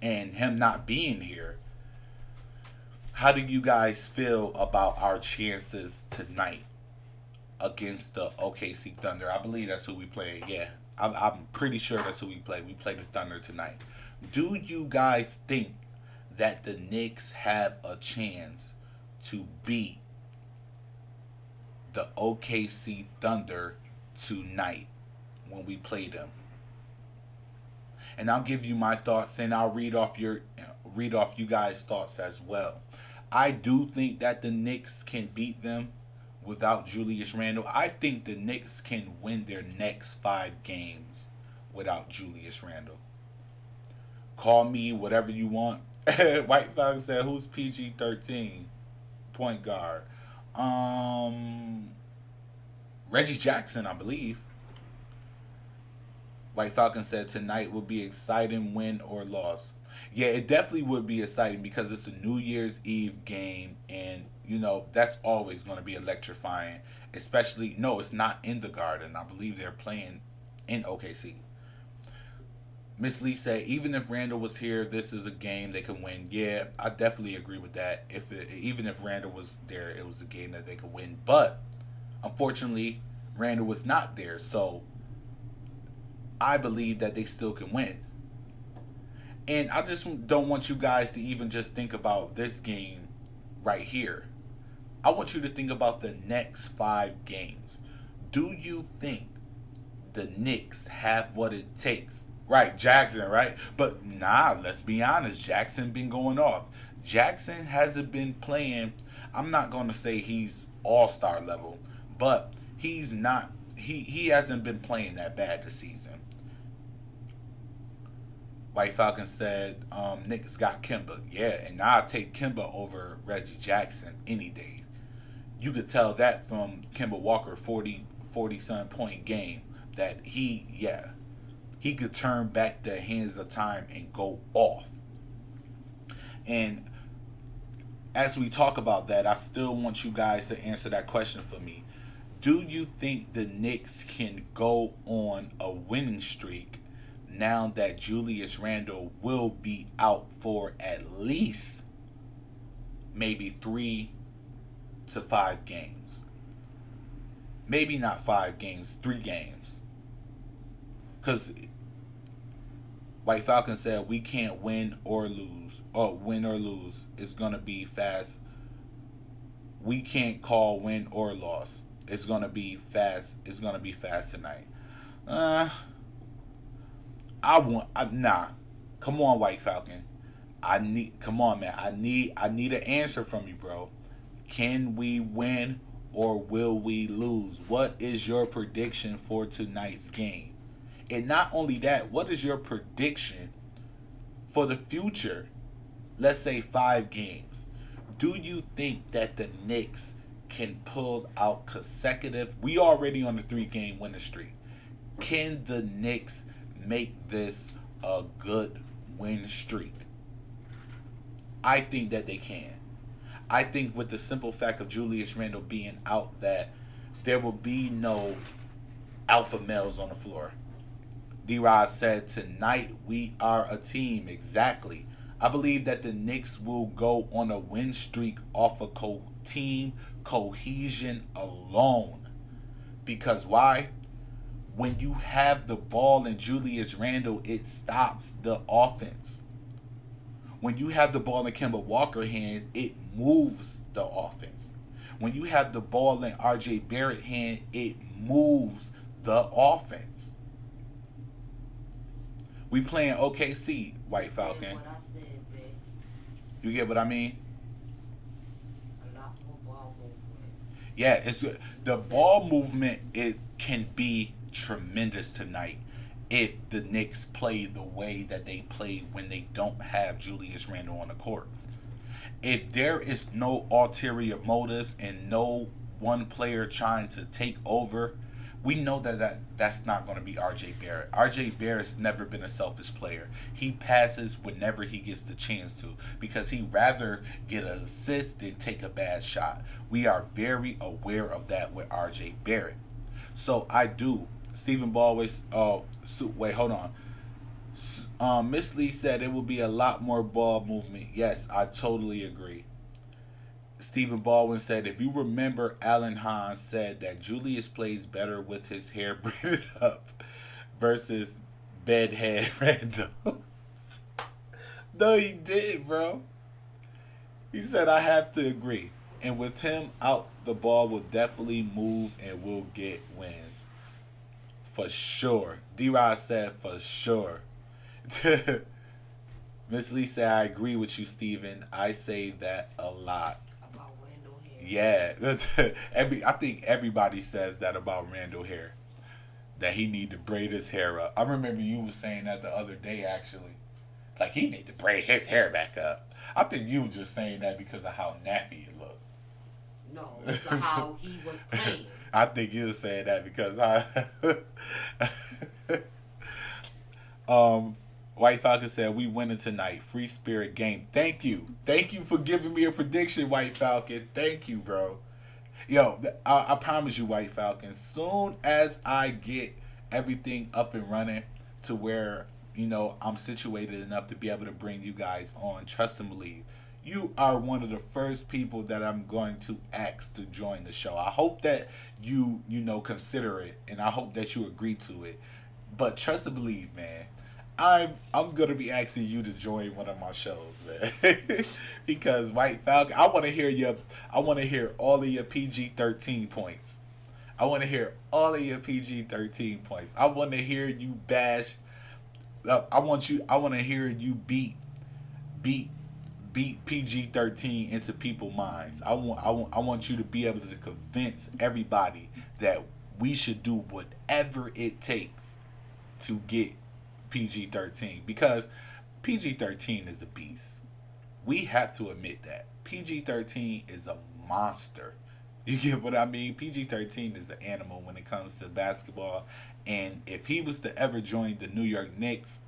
B: and him not being here, how do you guys feel about our chances tonight against the OKC Thunder? I believe that's who we play. Yeah, I'm pretty sure that's who we play. We play the Thunder tonight. Do you guys think that the Knicks have a chance to beat the OKC Thunder tonight when we play them? And I'll give you my thoughts, and I'll read off you guys' thoughts as well. I do think that the Knicks can beat them without Julius Randle. I think the Knicks can win their next 5 games without Julius Randle. Call me whatever you want. White Falcon said, "Who's PG-13 point guard?" Um, Reggie Jackson, I believe. White Falcon said tonight will be exciting, win or loss. Yeah, it definitely would be exciting because it's a New Year's Eve game, and that's always going to be electrifying. Especially, no, it's not in the Garden. I believe they're playing in OKC. Miss Lee said, even if Randall was here, this is a game they could win. Yeah, I definitely agree with that. Even if Randall was there, it was a game that they could win. But unfortunately, Randall was not there, so I believe that they still can win. And I just don't want you guys to even just think about this game right here. I want you to think about the next 5 games. Do you think the Knicks have what it takes? Right, Jackson, right? But nah, let's be honest. Jackson been going off. Jackson hasn't been playing. I'm not going to say he's all-star level, but he's not. He hasn't been playing that bad this season. White Falcon said, Knicks got Kemba. Yeah, and I'll take Kemba over Reggie Jackson any day. You could tell that from Kemba Walker 40-some point game that he could turn back the hands of time and go off. And as we talk about that, I still want you guys to answer that question for me. Do you think the Knicks can go on a winning streak now that Julius Randle will be out for at least maybe 3 to 5 games? Maybe not 5 games, 3 games. Because White Falcon said we can't win or lose. Or win or lose. It's going to be fast. We can't call win or loss. It's going to be fast. It's going to be fast tonight. Nah. Come on, White Falcon. Come on, man. I need an answer from you, bro. Can we win or will we lose? What is your prediction for tonight's game? And not only that, what is your prediction for the future? Let's say 5 games. Do you think that the Knicks can pull out consecutive? We already on the 3-game winning streak. Can the Knicks make this a good win streak? I think that they can. I think with the simple fact of Julius Randle being out, that there will be no alpha males on the floor. D-Rod said, tonight we are a team. Exactly. I believe that the Knicks will go on a win streak off of team cohesion alone. Because why? When you have the ball in Julius Randle, it stops the offense. When you have the ball in Kemba Walker's hand, it moves the offense. When you have the ball in R.J. Barrett's hand, it moves the offense. We playing OKC, White Falcon.
C: What I said, babe.
B: You get what I mean?
C: A lot more ball movement.
B: Yeah, it's the ball movement. It can be tremendous tonight if the Knicks play the way that they play when they don't have Julius Randle on the court. If there is no ulterior motives and no one player trying to take over, we know that's not going to be R.J. Barrett. R.J. Barrett's never been a selfish player. He passes whenever he gets the chance to because he'd rather get an assist than take a bad shot. We are very aware of that with R.J. Barrett. So I do. Stephen Baldwin, wait, hold on. Miss Lee said it will be a lot more ball movement. Yes, I totally agree. Stephen Baldwin said, if you remember, Alan Hahn said that Julius plays better with his hair braided up versus bedhead Randall. No, he did, bro. He said, I have to agree. And with him out, the ball will definitely move and we'll get wins. For sure. D-Rod said, for sure. Miss Lee said, I agree with you, Steven. I say that a lot.
C: About Randall here.
B: Yeah. I think everybody says that about Randall hair. That he need to braid his hair up. I remember you was saying that the other day, actually. Like he need to braid his hair back up. I think you were just saying that because of how nappy it looked.
C: No, it's how he was playing.
B: I think you were saying that because I. um, White Falcon said we winning tonight. Free spirit game. Thank you. Thank you for giving me a prediction, White Falcon. Thank you, bro. Yo, I promise you, White Falcon. Soon as I get everything up and running to where I'm situated enough to be able to bring you guys on, trust and believe. You are one of the first people that I'm going to ask to join the show. I hope that you consider it, and I hope that you agree to it. But trust and believe, man. I'm gonna be asking you to join one of my shows, man. Because White Falcon, I want to hear all of your PG-13 points. I want to hear all of your PG-13 points. I want to hear you bash. I want to hear you beat beat PG-13 into people's minds. I want you to be able to convince everybody that we should do whatever it takes to get PG-13, because PG-13 is a beast. We have to admit that PG-13 is a monster. You get what I mean? PG-13 is an animal when it comes to basketball. And if he was to ever join the New York Knicks,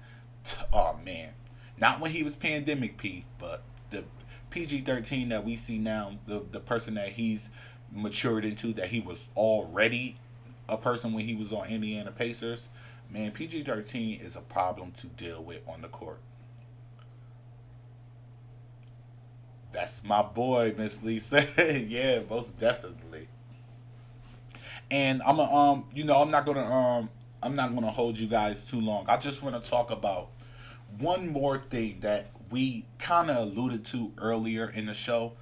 B: oh man, not when he was pandemic P, but the PG-13 that we see now, the person that he's matured into, that he was already a person when he was on Indiana Pacers. Man, PG-13 is a problem to deal with on the court. That's my boy, Miss Lisa. Yeah, most definitely. And I'm not gonna hold you guys too long. I just want to talk about one more thing that we kind of alluded to earlier in the show,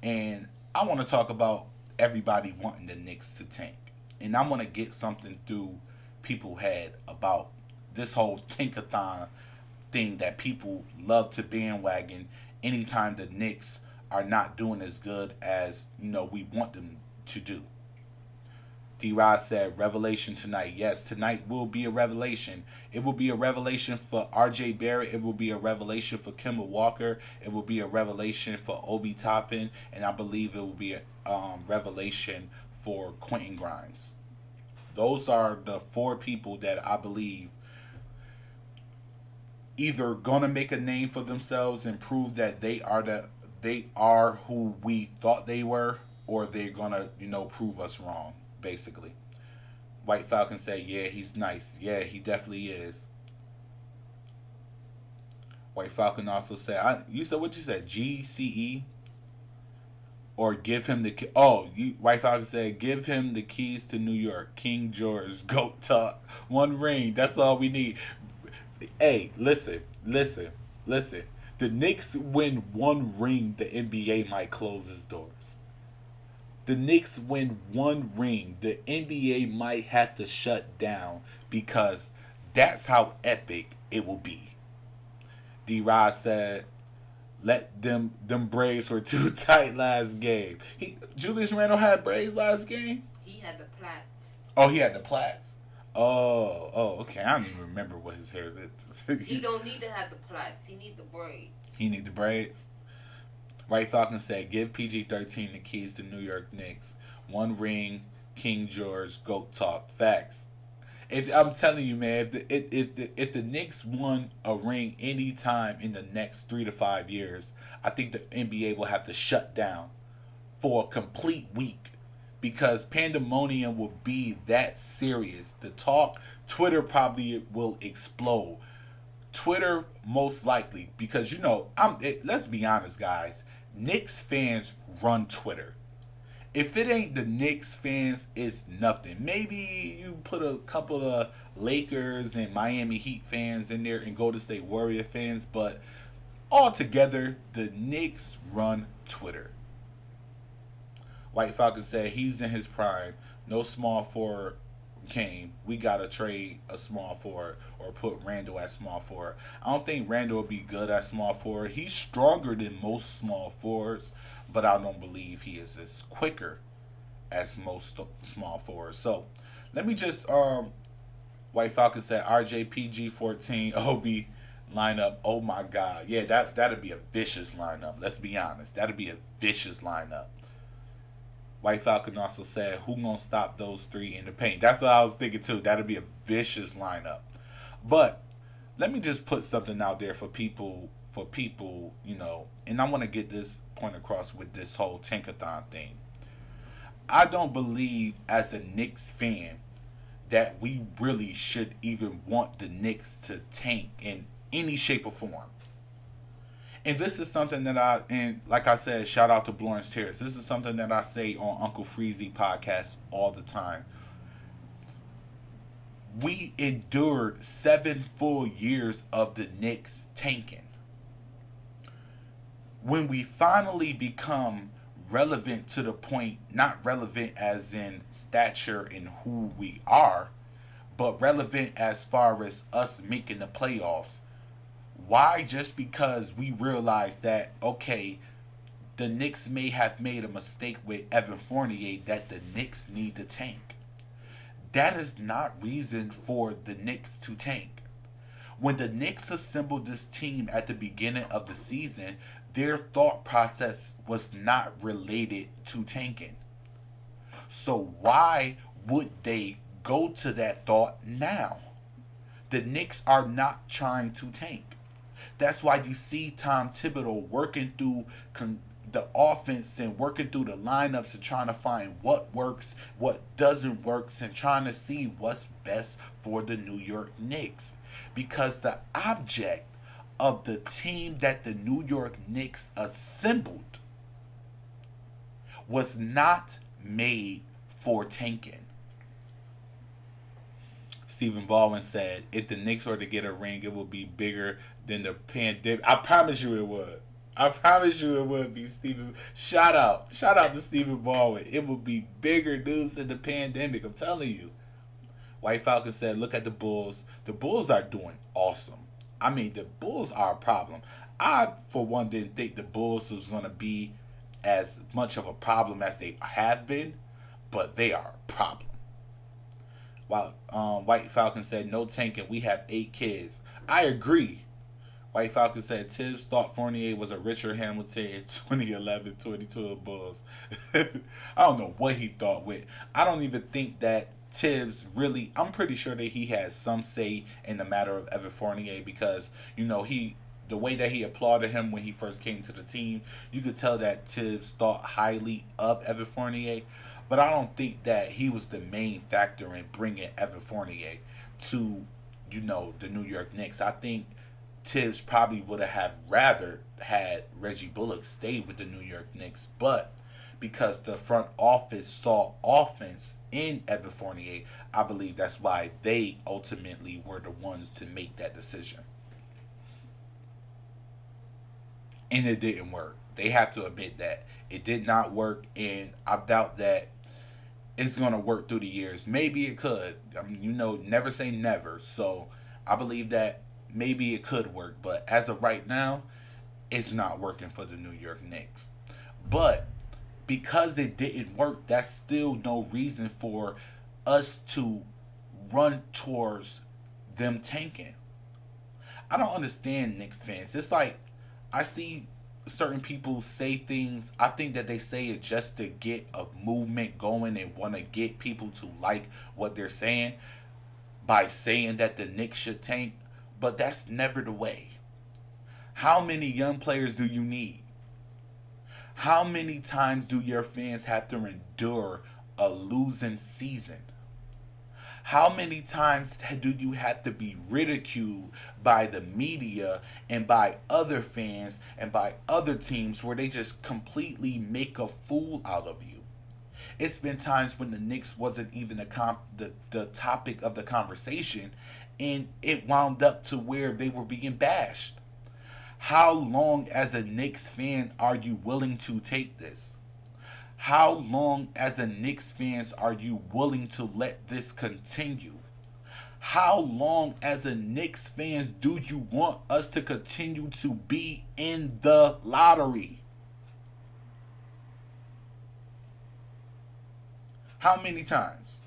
B: and I want to talk about everybody wanting the Knicks to tank, and I want to get something through people's head about this whole tankathon thing that people love to bandwagon anytime the Knicks are not doing as good as we want them to do. D. Rod said, "Revelation tonight." Yes, tonight will be a revelation. It will be a revelation for R.J. Barrett. It will be a revelation for Kemba Walker. It will be a revelation for Obi Toppin, and I believe it will be a revelation for Quentin Grimes. Those are the four people that I believe either gonna make a name for themselves and prove that they are who we thought they were, or they're gonna prove us wrong. Basically, White Falcon said, "Yeah, he's nice. Yeah, he definitely is." White Falcon also said, "You said what you said? GCE or give him the White Falcon said, give him the keys to New York. King George, goat talk, one ring. That's all we need." Hey, listen. The Knicks win one ring, the NBA might close its doors. The Knicks win one ring, the NBA might have to shut down, because that's how epic it will be. D. Rod said, "Let them braids were too tight last game." Julius Randle had braids last game.
C: He had the plaits.
B: Oh, he had the plaits. Okay. I don't even remember what his hair is.
C: He don't need to have the plaits. He need the braids.
B: He need the braids. White Falcon said, "Give PG-13 the keys to New York Knicks. One ring, King George, GOAT talk." Facts. I'm telling you, man, if the Knicks won a ring any time in the next 3 to 5 years, I think the NBA will have to shut down for a complete week, because pandemonium will be that serious. The talk, Twitter probably will explode. Twitter most likely, because let's be honest, guys. Knicks fans run Twitter. If it ain't the Knicks fans, it's nothing. Maybe you put a couple of Lakers and Miami Heat fans in there and Golden State Warrior fans, but altogether, the Knicks run Twitter. White Falcon said he's in his prime. No small forward came. We gotta trade a small forward or put Randle at small forward. I don't think Randle will be good at small forward. He's stronger than most small forwards, but I don't believe he is as quicker as most small forwards. So let me just White Falcon said RJ PG 14 Obi lineup. Oh my God, yeah, that'd be a vicious lineup. Let's be honest, that'd be a vicious lineup. White Falcon also said, "Who gonna stop those three in the paint?" That's what I was thinking too. That'd be a vicious lineup. But let me just put something out there for people. For people, and I want to get this point across with this whole tankathon thing. I don't believe, as a Knicks fan, that we really should even want the Knicks to tank in any shape or form. And this is something that and like I said, shout out to Lawrence Terrace. This is something that I say on Uncle Freezy podcast all the time. We endured 7 full years of the Knicks tanking. When we finally become relevant to the point, not relevant as in stature and who we are, but relevant as far as us making the playoffs. Why? Just because we realize that, okay, the Knicks may have made a mistake with Evan Fournier, that the Knicks need to tank. That is not reason for the Knicks to tank. When the Knicks assembled this team at the beginning of the season, their thought process was not related to tanking. So why would they go to that thought now? The Knicks are not trying to tank. That's why you see Tom Thibodeau working through the offense and working through the lineups and trying to find what works, what doesn't work, and trying to see what's best for the New York Knicks. Because the object of the team that the New York Knicks assembled was not made for tanking. Stephen Baldwin said, if the Knicks were to get a ring, it would be bigger than the pandemic. I promise you it would. I promise you it would be, Stephen. Shout out. Shout out to Stephen Baldwin. It would be bigger news than the pandemic. I'm telling you. White Falcon said, look at the Bulls. The Bulls are doing awesome. I mean, the Bulls are a problem. I, for one, didn't think the Bulls was going to be as much of a problem as they have been, but they are a problem. While White Falcon said, no tanking, we have 8 kids. I agree. White Falcon said, Tibbs thought Fournier was a Richard Hamilton in 2011, 22 Bulls. I don't know what he thought with. I don't even think that Tibbs really, I'm pretty sure that he has some say in the matter of Evan Fournier because, the way that he applauded him when he first came to the team, you could tell that Tibbs thought highly of Evan Fournier. But I don't think that he was the main factor in bringing Evan Fournier to, the New York Knicks. I think Tibbs probably would have rather had Reggie Bullock stay with the New York Knicks, but because the front office saw offense in Evan Fournier, I believe that's why they ultimately were the ones to make that decision. And it didn't work. They have to admit that. It did not work, and I doubt that it's going to work through the years. Maybe it could. Never say never. So I believe that maybe it could work, but as of right now, it's not working for the New York Knicks. But because it didn't work, that's still no reason for us to run towards them tanking. I don't understand Knicks fans. It's like I see certain people say things. I think that they say it just to get a movement going and want to get people to like what they're saying by saying that the Knicks should tank. But that's never the way. How many young players do you need? How many times do your fans have to endure a losing season? How many times do you have to be ridiculed by the media and by other fans and by other teams where they just completely make a fool out of you? It's been times when the Knicks wasn't even the topic of the conversation, and it wound up to where they were being bashed. How long as a Knicks fan are you willing to take this? How long as a Knicks fans are you willing to let this continue? How long as a Knicks fans do you want us to continue to be in the lottery? How many times?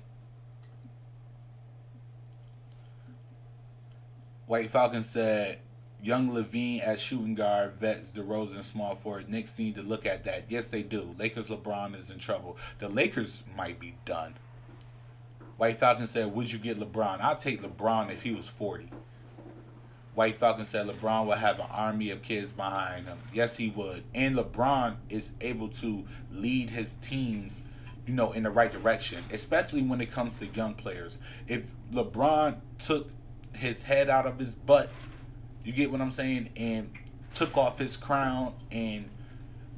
B: White Falcon said, Young Levine as shooting guard, vets DeRozan small forward. Knicks need to look at that. Yes, they do. Lakers LeBron is in trouble. The Lakers might be done. White Falcon said, "Would you get LeBron?" I'd take LeBron if he was 40. White Falcon said LeBron will have an army of kids behind him. Yes, he would. And LeBron is able to lead his teams, in the right direction, especially when it comes to young players. If LeBron took his head out of his butt, you get what I'm saying, and took off his crown and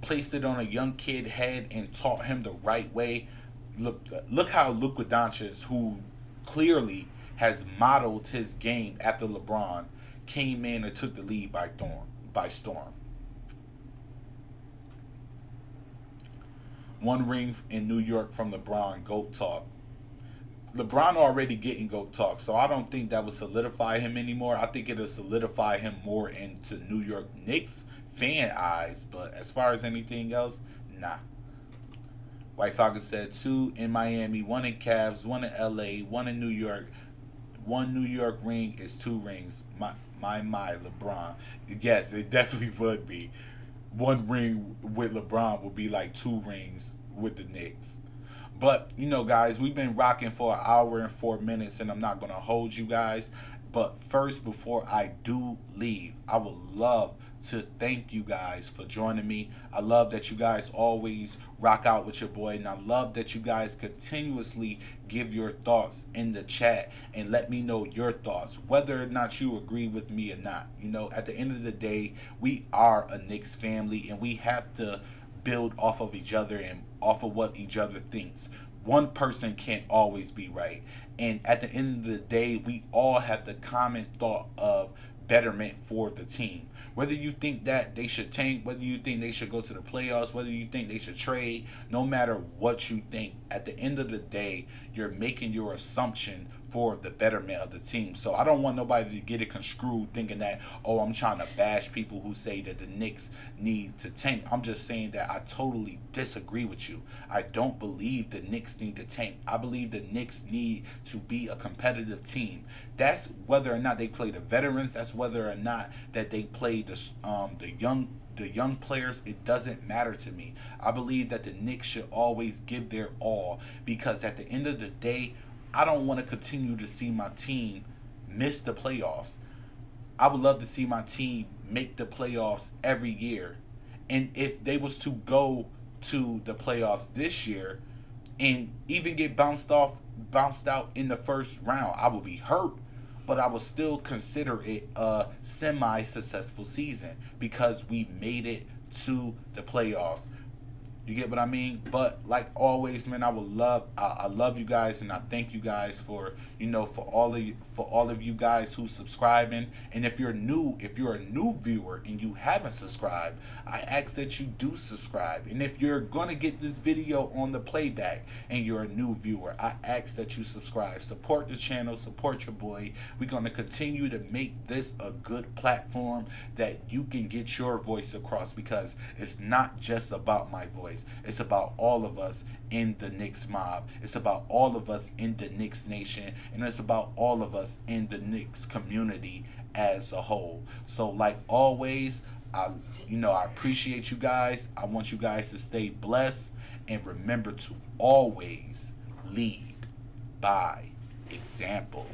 B: placed it on a young kid head and taught him the right way. Look how Luka Doncic, who clearly has modeled his game after LeBron, came in and took the lead by storm. One ring in New York from LeBron, GOAT talk. LeBron already getting GOAT talk, so I don't think that would solidify him anymore. I think it'll solidify him more into New York Knicks fan eyes, but as far as anything else, nah. White Falcon said 2 in Miami, 1 in Cavs, 1 in LA, 1 in New York. 1 New York ring is 2 rings. My LeBron. Yes, it definitely would be. 1 ring with LeBron would be like 2 rings with the Knicks. But, guys, we've been rocking for an hour and 4 minutes, and I'm not going to hold you guys. But first, before I do leave, I would love to thank you guys for joining me. I love that you guys always rock out with your boy, and I love that you guys continuously give your thoughts in the chat and let me know your thoughts, whether or not you agree with me or not. At the end of the day, we are a Knicks family, and we have to build off of each other and off of what each other thinks. One person can't always be right. And at the end of the day, we all have the common thought of betterment for the team. Whether you think that they should tank, whether you think they should go to the playoffs, whether you think they should trade, no matter what you think, at the end of the day, you're making your assumption for the betterment of the team. So I don't want nobody to get it construed thinking that, oh, I'm trying to bash people who say that the Knicks need to tank. I'm just saying that I totally disagree with you. I don't believe the Knicks need to tank. I believe the Knicks need to be a competitive team. That's whether or not they play the veterans. That's whether or not that they play the young players. It doesn't matter to me. I believe that the Knicks should always give their all, because at the end of the day, I don't want to continue to see my team miss the playoffs. I would love to see my team make the playoffs every year. And if they was to go to the playoffs this year and even get bounced out in the first round, I would be hurt, but I would still consider it a semi-successful season because we made it to the playoffs. You get what I mean? But like always, man, I love you guys, and I thank you guys for for all of you guys who subscribing. And if you're a new viewer and you haven't subscribed, I ask that you do subscribe. And if you're gonna get this video on the playback and you're a new viewer, I ask that you subscribe. Support the channel, support your boy. We're gonna continue to make this a good platform that you can get your voice across, because it's not just about my voice. It's about all of us in the Knicks mob. It's about all of us in the Knicks nation, and it's about all of us in the Knicks community as a whole. So like always, I appreciate you guys. I want you guys to stay blessed, and remember to always lead by example.